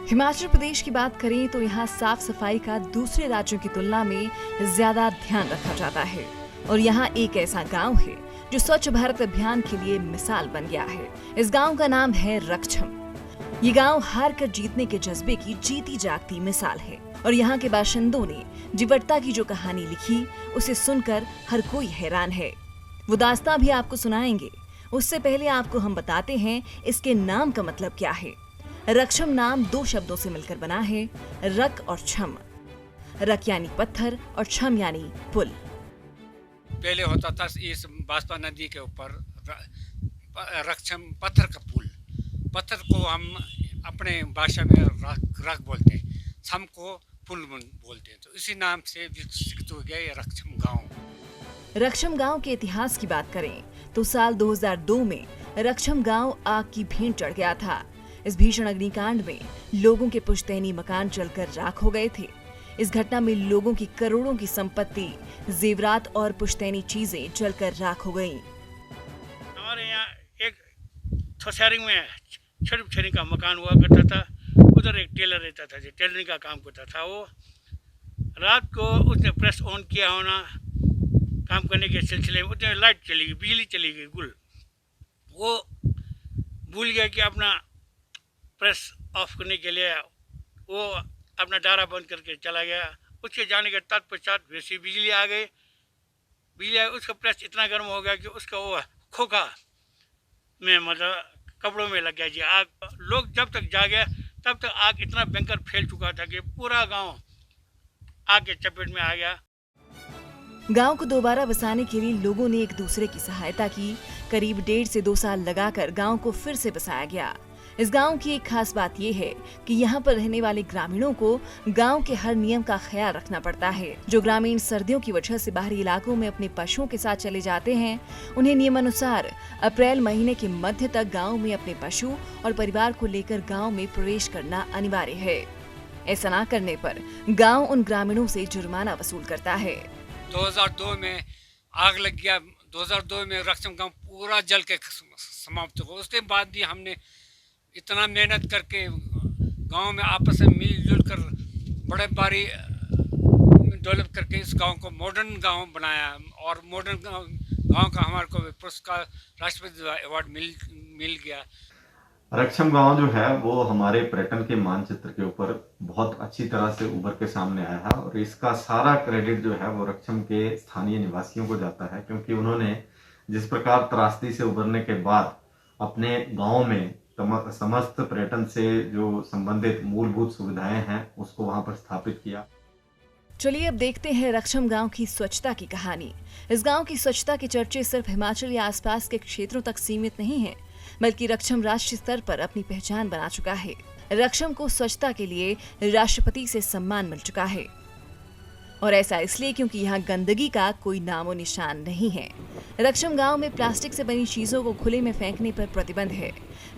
हिमाचल प्रदेश की बात करें तो यहाँ साफ सफाई का दूसरे राज्यों की तुलना में ज्यादा ध्यान रखा जाता है और यहाँ एक ऐसा गांव है जो स्वच्छ भारत अभियान के लिए मिसाल बन गया है। इस गांव का नाम है रक्षम। ये गांव हार कर जीतने के जज्बे की जीती जागती मिसाल है और यहाँ के बाशिंदों ने जीवटता की जो कहानी लिखी उसे सुनकर हर कोई हैरान है। वो दास्तां भी आपको सुनाएंगे। उससे पहले आपको हम बताते हैं इसके नाम का मतलब क्या है। रक्षम नाम दो शब्दों से मिलकर बना है, रक और छम। रक यानी पत्थर और छम यानी पुल। पहले होता था इस बांसपा नदी के ऊपर रक्षम पत्थर का पुल। पत्थर को हम अपने भाषा में रक बोलते हैं, छम को पुल बोलते हैं, तो इसी नाम से विकसित हो गया ये रक्षम गांव। रक्षम गांव के इतिहास की बात करें तो साल 2002 में रक्षम गांव आग की भेंट चढ़ गया था। इस भीषण अग्निकांड में लोगों के पुश्तैनी मकान जलकर राख हो गए थे। इस घटना में लोगों की करोड़ों की संपत्ति, जेवरात और पुश्तैनी चीजें जलकर राख हो गईं। हमारे यहाँ एक सोसायटी में छोटी का मकान हुआ करता था। उधर एक टेलर रहता था जो टेलरिंग का काम करता था। वो रात को उसने प्रेस ऑन किया होना, काम करने के सिलसिले में उसने लाइट चली गई, बिजली चली गई गुल। वो भूल गया कि अपना प्रेस ऑफ करने के लिए वो अपना डारा बंद करके चला गया। उसके जाने के तत्पश्चात वैसी बिजली आ गई। बिजली आई, उसका प्रेस इतना गर्म हो गया कि उसका वो खोखा में मतलब कपड़ों में लग गया जी आग। लोग जब तक जागे तब तक आग इतना भयंकर फैल चुका था कि पूरा गांव आग के चपेट में आ गया। गांव को दोबारा बसाने के लिए लोगों ने एक दूसरे की सहायता की। करीब 1.5 से 2 साल लगाकर गांव को फिर से बसाया गया। इस गांव की एक खास बात यह है कि यहाँ पर रहने वाले ग्रामीणों को गांव के हर नियम का ख्याल रखना पड़ता है। जो ग्रामीण सर्दियों की वजह से बाहरी इलाकों में अपने पशुओं के साथ चले जाते हैं, उन्हें नियमानुसार अप्रैल महीने के मध्य तक गांव में अपने पशु और परिवार को लेकर गांव में प्रवेश करना अनिवार्य है। ऐसा न करने पर गाँव उन ग्रामीणों से जुर्माना वसूल करता है। 2002 में आग लग गया। 2002 में रक्षम गांव पूरा जल के समाप्त हो। उसके बाद भी हमने इतना मेहनत करके गांव में आपस में मिलजुल कर बड़े बारी डेवलप करके इस गांव को मॉडर्न गांव बनाया और मॉडर्न गांव का हमारे को पुरस्कार राष्ट्रपति अवार्ड मिल गया। रक्षम गांव जो है वो हमारे पर्यटन के मानचित्र के ऊपर बहुत अच्छी तरह से उभर के सामने आया है और इसका सारा क्रेडिट जो है वो रक्षम के स्थानीय निवासियों को जाता है, क्योंकि उन्होंने जिस प्रकार त्रासदी से उभरने के बाद अपने गांव में समस्त पर्यटन से जो संबंधित मूलभूत सुविधाएं हैं उसको वहां पर स्थापित किया। चलिए अब देखते हैं रक्षम गांव की स्वच्छता की कहानी। इस गांव की स्वच्छता के चर्चे सिर्फ हिमाचल या आसपास के क्षेत्रों तक सीमित नहीं हैं, बल्कि रक्षम राष्ट्रीय स्तर पर अपनी पहचान बना चुका है। रक्षम को स्वच्छता के लिए राष्ट्रपति से सम्मान मिल चुका है और ऐसा इसलिए क्योंकि यहाँ गंदगी का कोई नामो निशान नहीं है। रक्षम गांव में प्लास्टिक से बनी चीजों को खुले में फेंकने पर प्रतिबंध है।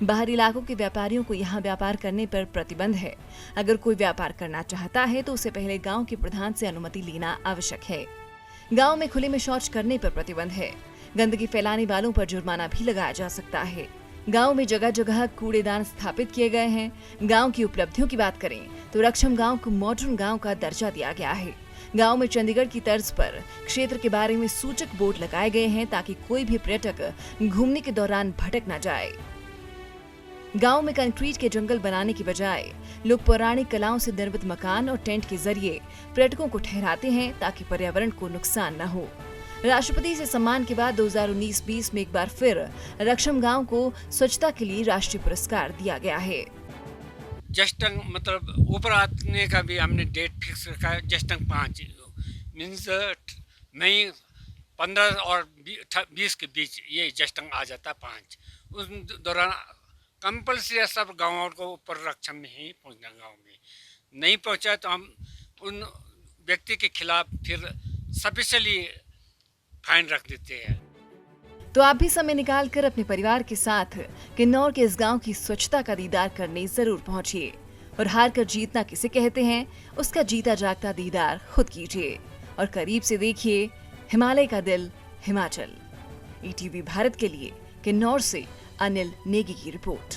बाहरी इलाकों के व्यापारियों को यहाँ व्यापार करने पर प्रतिबंध है। अगर कोई व्यापार करना चाहता है तो उसे पहले गांव के प्रधान से अनुमति लेना आवश्यक है। गांव में खुले में शौच करने पर प्रतिबंध है। गंदगी फैलाने वालों पर जुर्माना भी लगाया जा सकता है। गांव में जगह जगह कूड़ेदान स्थापित किए गए हैं। गांव की उपलब्धियों की बात करें तो रक्षम गांव को मॉडर्न गांव का दर्जा दिया गया है। गांव में चंडीगढ़ की तर्ज पर क्षेत्र के बारे में सूचक बोर्ड लगाए गए हैं ताकि कोई भी पर्यटक घूमने के दौरान भटक न जाए। गांव में कंक्रीट के जंगल बनाने की बजाय लोग पौराणिक कलाओं से निर्मित मकान और टेंट के जरिए पर्यटकों को ठहराते हैं ताकि पर्यावरण को नुकसान न हो। राष्ट्रपति से सम्मान के बाद 2019-20 में एक बार फिर रक्षम गांव को स्वच्छता के लिए राष्ट्रीय पुरस्कार दिया गया है। जस्टंग मतलब ऊपर आने का भी हमने डेट फिक्स रखा है। जस्टंग 5 मीन्स मई 15 और 20 के बीच ये जस्टंग आ जाता है 5। उस दौरान कंपल्सरी सब गाँवों को ऊपर रक्षम में ही पहुँचना। गाँव में नहीं पहुँचा तो हम उन व्यक्ति के खिलाफ फिर स्पेशली फाइन रख देते हैं। तो आप भी समय निकाल कर अपने परिवार के साथ किन्नौर के इस गांव की स्वच्छता का दीदार करने जरूर पहुंचिए। और हार कर जीतना किसे कहते हैं, उसका जीता जागता दीदार खुद कीजिए और करीब से देखिए हिमालय का दिल हिमाचल। ईटीवी भारत के लिए किन्नौर से अनिल नेगी की रिपोर्ट।